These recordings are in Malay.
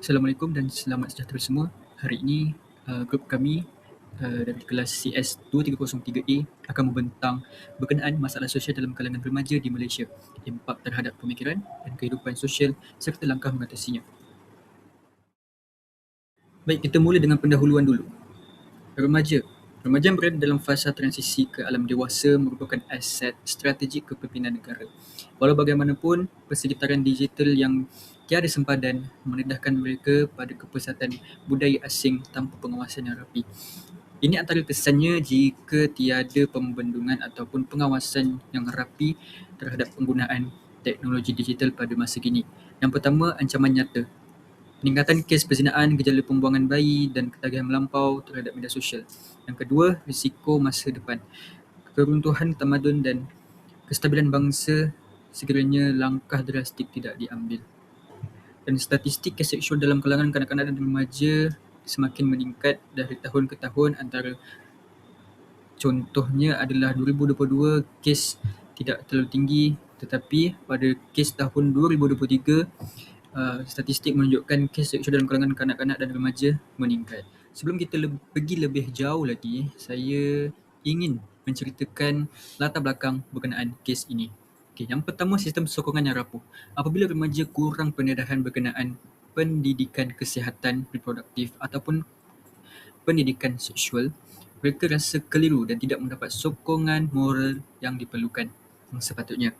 Assalamualaikum dan selamat sejahtera semua. Hari ini grup kami dari kelas CS 2303A akan membentang berkenaan masalah sosial dalam kalangan remaja di Malaysia, impak terhadap pemikiran dan kehidupan sosial serta langkah mengatasinya. Baik, kita mula dengan pendahuluan dulu. Remaja. Remaja yang berada dalam fasa transisi ke alam dewasa merupakan aset strategik kepimpinan negara. Walau bagaimanapun, persekitaran digital yang tiada sempadan mendedahkan mereka pada kepesatan budaya asing tanpa pengawasan yang rapi. Ini antara kesannya jika tiada pembendungan ataupun pengawasan yang rapi terhadap penggunaan teknologi digital pada masa kini. Yang pertama, ancaman nyata. Peningkatan kes perzinaan, gejala pembuangan bayi dan ketagihan melampau terhadap media sosial. Yang kedua, risiko masa depan. Keruntuhan tamadun dan kestabilan bangsa sekiranya langkah drastik tidak diambil. Dan statistik kes seksual dalam kalangan kanak-kanak dan remaja semakin meningkat dari tahun ke tahun. Antara contohnya adalah 2022 kes tidak terlalu tinggi, tetapi pada kes tahun 2023 statistik menunjukkan kes seksual dalam kalangan kanak-kanak dan remaja meningkat. Sebelum kita pergi lebih jauh lagi, saya ingin menceritakan latar belakang berkenaan kes ini. Okay, yang pertama, sistem sokongan yang rapuh. Apabila remaja kurang pendedahan berkenaan pendidikan kesihatan reproduktif ataupun pendidikan seksual, mereka rasa keliru dan tidak mendapat sokongan moral yang diperlukan sepatutnya,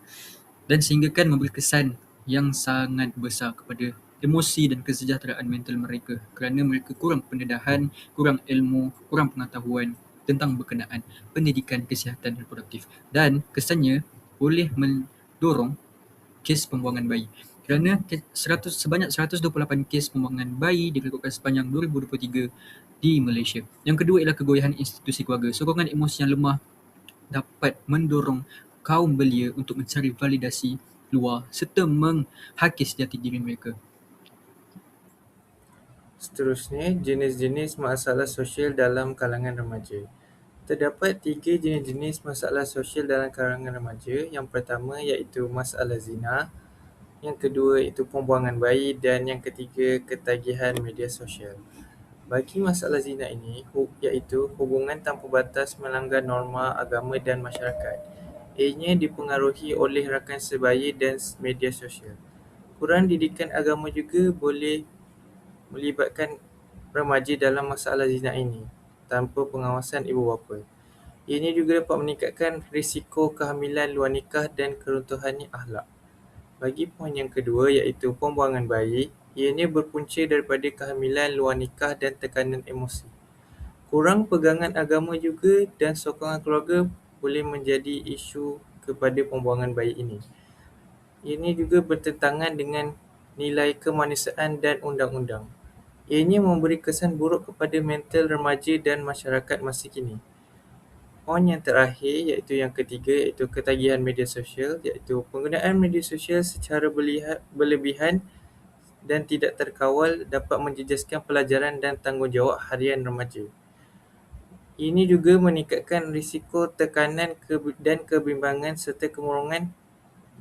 dan sehinggakan memberi kesan yang sangat besar kepada emosi dan kesejahteraan mental mereka kerana mereka kurang pendedahan, kurang ilmu, kurang pengetahuan tentang berkenaan pendidikan kesihatan reproduktif, dan kesannya boleh mendorong kes pembuangan bayi. Kerana sebanyak 128 kes pembuangan bayi dilakukan sepanjang 2023 di Malaysia. Yang kedua ialah kegoyahan institusi keluarga. Sokongan emosi yang lemah dapat mendorong kaum belia untuk mencari validasi luar serta menghakis jati diri mereka. Seterusnya, jenis-jenis masalah sosial dalam kalangan remaja. Terdapat 3 jenis-jenis masalah sosial dalam kalangan remaja. Yang pertama iaitu masalah zina, yang kedua iaitu pembuangan bayi dan yang ketiga ketagihan media sosial. Bagi masalah zina ini, iaitu hubungan tanpa batas melanggar norma agama dan masyarakat. Ianya dipengaruhi oleh rakan sebaya dan media sosial. Kurang didikan agama juga boleh melibatkan remaja dalam masalah zina ini tanpa pengawasan ibu bapa. Ini juga dapat meningkatkan risiko kehamilan luar nikah dan keruntuhan akhlak. Bagi poin yang kedua iaitu pembuangan bayi, ianya berpunca daripada kehamilan luar nikah dan tekanan emosi. Kurang pegangan agama juga dan sokongan keluarga boleh menjadi isu kepada pembuangan bayi ini. Ini juga bertentangan dengan nilai kemanusiaan dan undang-undang. Ianya memberi kesan buruk kepada mental remaja dan masyarakat masa kini. Poin yang terakhir iaitu yang ketiga iaitu ketagihan media sosial, iaitu penggunaan media sosial secara berlebihan dan tidak terkawal dapat menjejaskan pelajaran dan tanggungjawab harian remaja. Ini juga meningkatkan risiko tekanan dan kebimbangan serta kemurungan,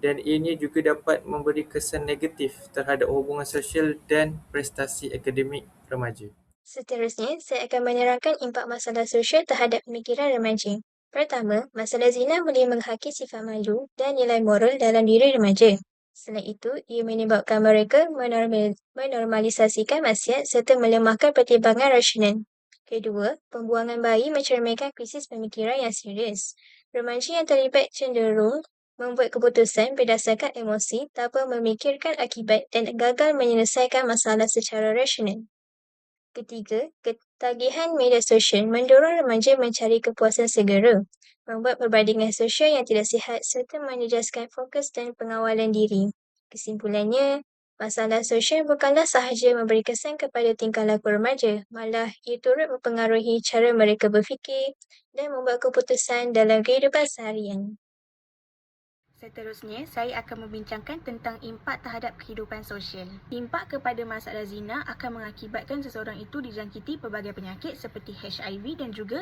dan ianya juga dapat memberi kesan negatif terhadap hubungan sosial dan prestasi akademik remaja. Seterusnya, saya akan menerangkan impak masalah sosial terhadap pemikiran remaja. Pertama, masalah zina boleh menghakis sifat malu dan nilai moral dalam diri remaja. Selain itu, ia menyebabkan mereka menormalisasikan maksiat serta melemahkan pertimbangan rasional. Kedua, pembuangan bayi mencerminkan krisis pemikiran yang serius. Remaja yang terlibat cenderung membuat keputusan berdasarkan emosi tanpa memikirkan akibat dan gagal menyelesaikan masalah secara rasional. Ketiga, ketagihan media sosial mendorong remaja mencari kepuasan segera, membuat perbandingan sosial yang tidak sihat serta menjejaskan fokus dan pengawalan diri. Kesimpulannya, masalah sosial bukanlah sahaja memberi kesan kepada tingkah laku remaja, malah ia turut mempengaruhi cara mereka berfikir dan membuat keputusan dalam kehidupan seharian. Seterusnya, saya akan membincangkan tentang impak terhadap kehidupan sosial. Impak kepada masalah zina akan mengakibatkan seseorang itu dijangkiti pelbagai penyakit seperti HIV dan juga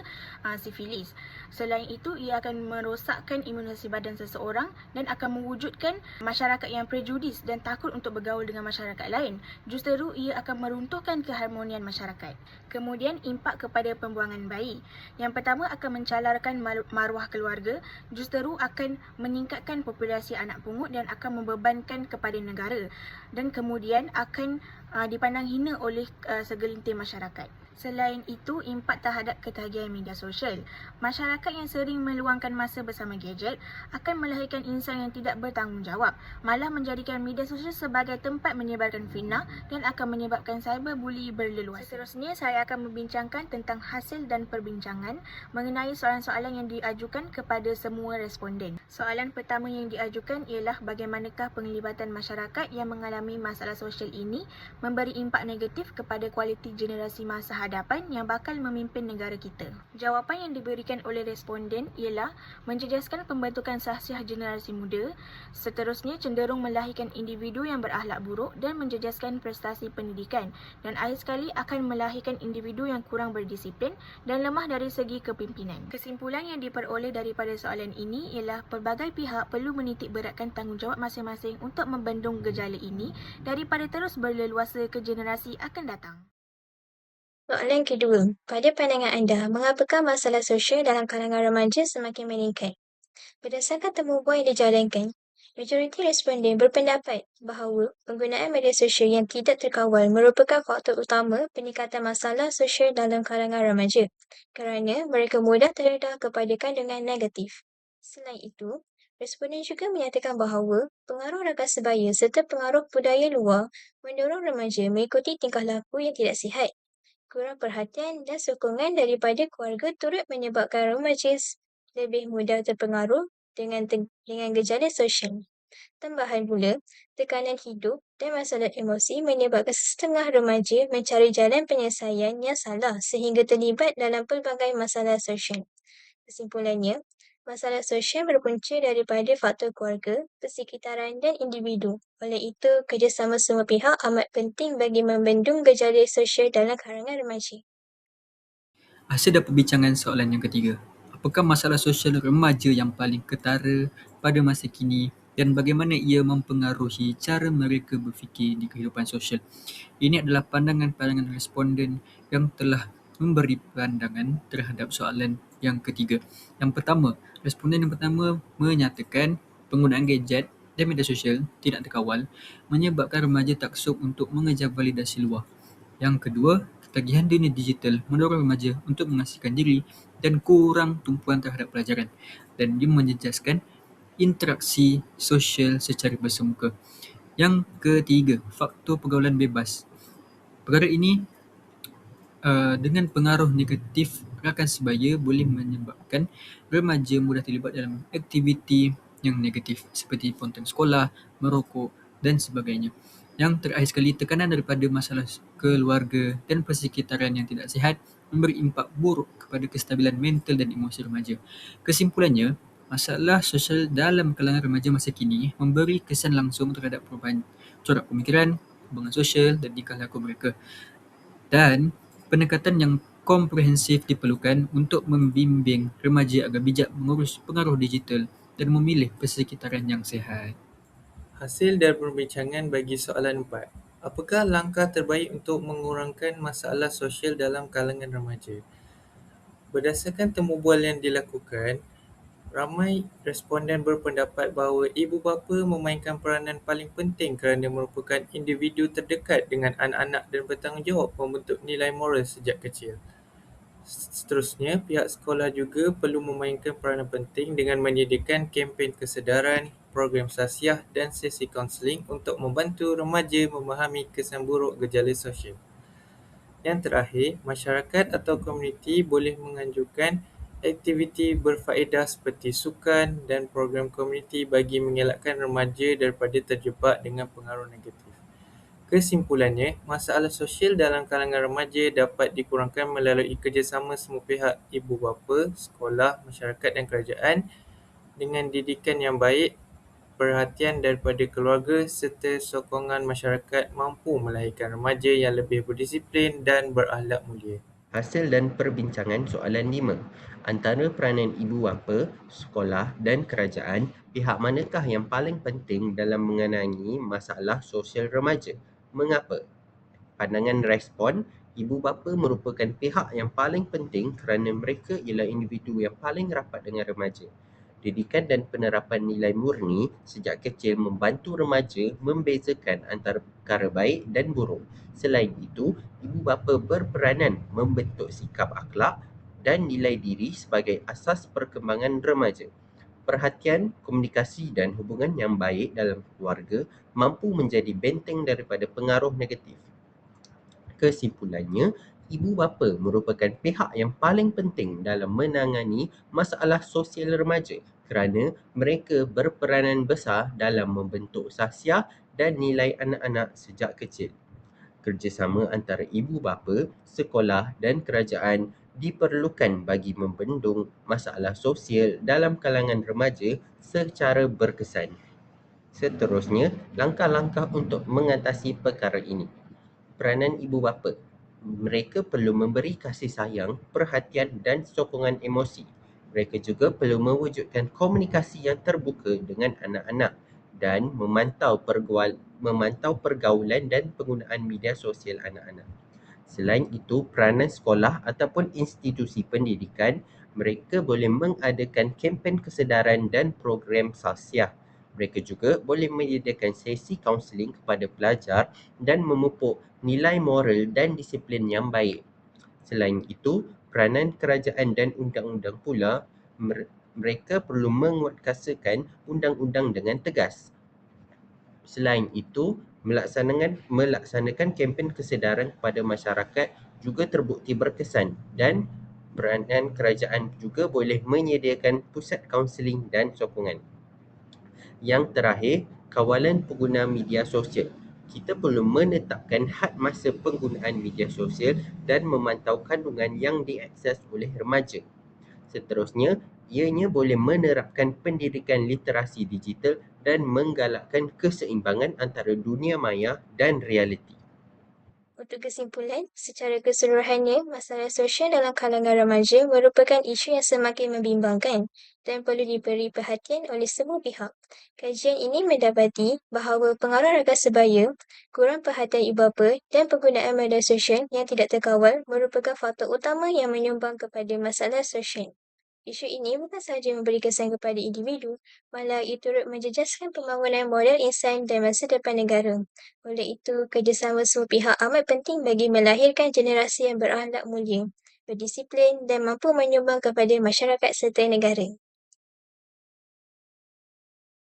sifilis. Selain itu, ia akan merosakkan imunisasi badan seseorang dan akan mewujudkan masyarakat yang prejudis dan takut untuk bergaul dengan masyarakat lain. Justeru, ia akan meruntuhkan keharmonian masyarakat. Kemudian, impak kepada pembuangan bayi. Yang pertama akan mencalarkan maruah keluarga. Justeru akan meningkatkan populasi anak pungut dan akan membebankan kepada negara, dan kemudian akan dipandang hina oleh segelintir masyarakat. Selain itu, impak terhadap ketagihan media sosial. Masyarakat yang sering meluangkan masa bersama gadget akan melahirkan insan yang tidak bertanggungjawab, malah menjadikan media sosial sebagai tempat menyebarkan fitnah dan akan menyebabkan cyberbully berleluasa. Seterusnya, saya akan membincangkan tentang hasil dan perbincangan mengenai soalan-soalan yang diajukan kepada semua responden. Soalan pertama yang diajukan ialah bagaimanakah penglibatan masyarakat yang mengalami masalah sosial ini memberi impak negatif kepada kualiti generasi masa hadapan yang bakal memimpin negara kita. Jawapan yang diberikan oleh responden ialah menjejaskan pembentukan sahsiah generasi muda, seterusnya cenderung melahirkan individu yang berakhlak buruk dan menjejaskan prestasi pendidikan, dan akhir sekali akan melahirkan individu yang kurang berdisiplin dan lemah dari segi kepimpinan. Kesimpulan yang diperoleh daripada soalan ini ialah pelbagai pihak perlu menitik beratkan tanggungjawab masing-masing untuk membendung gejala ini daripada terus berleluasa ke generasi akan datang. Soalan kedua, pada pandangan anda, mengapakah masalah sosial dalam kalangan remaja semakin meningkat? Berdasarkan temubuan yang dijalankan, majoriti responden berpendapat bahawa penggunaan media sosial yang tidak terkawal merupakan faktor utama peningkatan masalah sosial dalam kalangan remaja kerana mereka mudah terdedah kepada kandungan negatif. Selain itu, responden juga menyatakan bahawa pengaruh rakan sebaya serta pengaruh budaya luar mendorong remaja mengikuti tingkah laku yang tidak sihat. Kurang perhatian dan sokongan daripada keluarga turut menyebabkan remaja lebih mudah terpengaruh dengan gejala sosial. Tambahan pula, tekanan hidup dan masalah emosi menyebabkan setengah remaja mencari jalan penyelesaian yang salah sehingga terlibat dalam pelbagai masalah sosial. Kesimpulannya, masalah sosial berpunca daripada faktor keluarga, persekitaran dan individu. Oleh itu, kerjasama semua pihak amat penting bagi membendung gejala sosial dalam kalangan remaja. Hasil dan perbincangan soalan yang ketiga. Apakah masalah sosial remaja yang paling ketara pada masa kini dan bagaimana ia mempengaruhi cara mereka berfikir di kehidupan sosial? Ini adalah pandangan-pandangan responden yang telah memberi pandangan terhadap soalan yang ketiga. Yang pertama, responden yang pertama menyatakan penggunaan gadget dan media sosial tidak terkawal menyebabkan remaja taksub untuk mengejar validasi luar. Yang kedua, ketagihan dunia digital mendorong remaja untuk mengasihkan diri dan kurang tumpuan terhadap pelajaran, dan dia menjejaskan interaksi sosial secara bersemuka. Yang ketiga, faktor pergaulan bebas. Perkara ini dengan pengaruh negatif rakan sebaya boleh menyebabkan remaja mudah terlibat dalam aktiviti yang negatif seperti ponteng sekolah, merokok dan sebagainya. Yang terakhir sekali, tekanan daripada masalah keluarga dan persekitaran yang tidak sihat memberi impak buruk kepada kestabilan mental dan emosi remaja. Kesimpulannya, masalah sosial dalam kalangan remaja masa kini memberi kesan langsung terhadap perubahan corak pemikiran, hubungan sosial dan tingkah laku mereka. Dan pendekatan yang komprehensif diperlukan untuk membimbing remaja agar bijak mengurus pengaruh digital dan memilih persekitaran yang sihat. Hasil dari perbincangan bagi soalan 4. Apakah langkah terbaik untuk mengurangkan masalah sosial dalam kalangan remaja? Berdasarkan temubual yang dilakukan, ramai responden berpendapat bahawa ibu bapa memainkan peranan paling penting kerana merupakan individu terdekat dengan anak-anak dan bertanggungjawab membentuk nilai moral sejak kecil. Seterusnya, pihak sekolah juga perlu memainkan peranan penting dengan menyediakan kempen kesedaran, program sahsiah dan sesi kaunseling untuk membantu remaja memahami kesan buruk gejala sosial. Yang terakhir, masyarakat atau komuniti boleh menganjurkan aktiviti berfaedah seperti sukan dan program komuniti bagi mengelakkan remaja daripada terjebak dengan pengaruh negatif. Kesimpulannya, masalah sosial dalam kalangan remaja dapat dikurangkan melalui kerjasama semua pihak, ibu bapa, sekolah, masyarakat dan kerajaan dengan didikan yang baik, perhatian daripada keluarga serta sokongan masyarakat mampu melahirkan remaja yang lebih berdisiplin dan berakhlak mulia. Hasil dan perbincangan soalan 5. Antara peranan ibu bapa, sekolah dan kerajaan, pihak manakah yang paling penting dalam mengenangi masalah sosial remaja? Mengapa? Pandangan respon, ibu bapa merupakan pihak yang paling penting kerana mereka ialah individu yang paling rapat dengan remaja. Didikan dan penerapan nilai murni sejak kecil membantu remaja membezakan antara perkara baik dan buruk. Selain itu, ibu bapa berperanan membentuk sikap akhlak dan nilai diri sebagai asas perkembangan remaja. Perhatian, komunikasi dan hubungan yang baik dalam keluarga mampu menjadi benteng daripada pengaruh negatif. Kesimpulannya, ibu bapa merupakan pihak yang paling penting dalam menangani masalah sosial remaja kerana mereka berperanan besar dalam membentuk sahsiah dan nilai anak-anak sejak kecil. Kerjasama antara ibu bapa, sekolah dan kerajaan diperlukan bagi membendung masalah sosial dalam kalangan remaja secara berkesan. Seterusnya, langkah-langkah untuk mengatasi perkara ini. Peranan ibu bapa. Mereka perlu memberi kasih sayang, perhatian dan sokongan emosi. Mereka juga perlu mewujudkan komunikasi yang terbuka dengan anak-anak dan memantau pergaulan dan penggunaan media sosial anak-anak. Selain itu, peranan sekolah ataupun institusi pendidikan, mereka boleh mengadakan kempen kesedaran dan program sahsiah. Mereka juga boleh menyediakan sesi kaunseling kepada pelajar dan memupuk nilai moral dan disiplin yang baik. Selain itu, peranan kerajaan dan undang-undang pula, mereka perlu menguatkuasakan undang-undang dengan tegas. Selain itu, melaksanakan kempen kesedaran kepada masyarakat juga terbukti berkesan dan peranan kerajaan juga boleh menyediakan pusat kaunseling dan sokongan. Yang terakhir, kawalan pengguna media sosial. Kita perlu menetapkan had masa penggunaan media sosial dan memantau kandungan yang diakses oleh remaja. Seterusnya, ianya boleh menerapkan pendidikan literasi digital dan menggalakkan keseimbangan antara dunia maya dan realiti. Untuk kesimpulan, secara keseluruhannya, masalah sosial dalam kalangan remaja merupakan isu yang semakin membimbangkan dan perlu diberi perhatian oleh semua pihak. Kajian ini mendapati bahawa pengaruh rakan sebaya, kurang perhatian ibu bapa dan penggunaan media sosial yang tidak terkawal merupakan faktor utama yang menyumbang kepada masalah sosial. Isu ini bukan sahaja memberi kesan kepada individu, malah ia turut menjejaskan pembangunan model insan dan masa depan negara. Oleh itu, kerjasama semua pihak amat penting bagi melahirkan generasi yang berakhlak mulia, berdisiplin dan mampu menyumbang kepada masyarakat serta negara.